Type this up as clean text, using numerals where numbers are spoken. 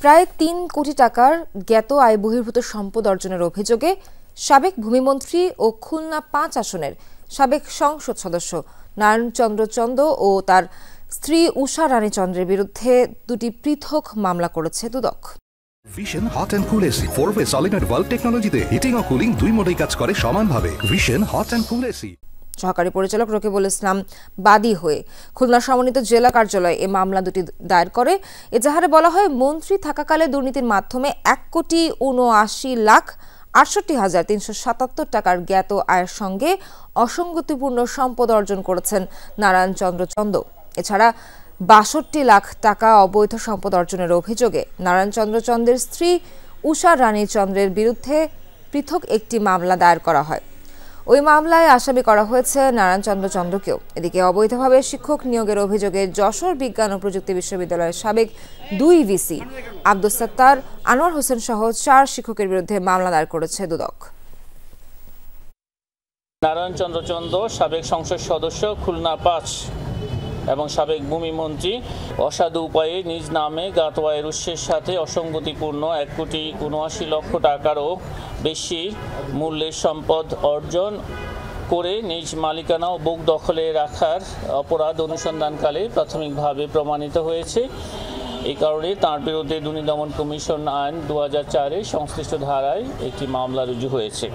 প্রায় ৩ কোটি টাকার জ্ঞাত আয় বহির্ভূত সম্পদ অর্জনের অভিযোগে সাবেক ভূমিমন্ত্রী ও খুলনা ৫ আসনের সাবেক সংসদ সদস্য নারায়ণ চন্দ্র চন্দ ও তার স্ত্রী উষা রানী চন্দ্রের বিরুদ্ধে দুটি পৃথক মামলা করেছে দুদক। Vision hot and cool AC 4-ওয়ে সলিনয়েড ভালভ টেকনোলজিতে হিটিং ও কুলিং দুই মোডেই কাজ করে সমানভাবে। Vision hot and cool AC. সহকারী পরিচালক রকিবুল ইসলাম বাদী হয়ে খুলনা সমন্বিত জেলা কার্যালয়ে এই মামলা দুটি দায়ের করে। এজাহারে বলা হয়, মন্ত্রী থাকাকালে দুর্নীতির মাধ্যমে 1,79,68,377 টাকার জ্ঞাত আয়ের সঙ্গে অসঙ্গতিপূর্ণ সম্পদ অর্জন করেছেন নারায়ণ চন্দ্র চন্দ। এছাড়া ৬২ লাখ টাকা অবৈধ সম্পদ অর্জনের অভিযোগে নারায়ণ চন্দ্র চন্দ্রের স্ত্রী উষা রানী চন্দ্রের বিরুদ্ধে পৃথক একটি মামলা দায়ের করা হয়। ওই মামলায় আসামি করা হয়েছে নারায়ণ চন্দ্র চন্দ্রকেও। এদিকে অবৈধভাবে শিক্ষক নিয়োগের অভিযোগে যশোর বিজ্ঞান ও প্রযুক্তি বিশ্ববিদ্যালয়ের সাবেক ২ ভিসি আব্দুস সাত্তার, আনোয়ার হোসেন সহ ৪ শিক্ষকের বিরুদ্ধে মামলা দায়ের করেছে দুদক। নারায়ণ চন্দ্র চন্দ সাবেক সংসদ সদস্য খুলনা ৫ এবং সাবেক ভূমিমন্ত্রী অসাধু উপায়ে নিজ নামে জ্ঞাত আয়ের উৎসের সাথে অসঙ্গতিপূর্ণ 1,79,00,০০০ টাকারও বেশি মূল্যের সম্পদ অর্জন করে নিজ মালিকানা ও বুক দখলে রাখার অপরাধ অনুসন্ধানকালে প্রাথমিকভাবে প্রমাণিত হয়েছে। এই কারণে তার বিরুদ্ধে দুর্নীতি দমন কমিশন আইন ২০০৪-এর সংশ্লিষ্ট ধারায় একটি মামলা রুজু হয়েছে।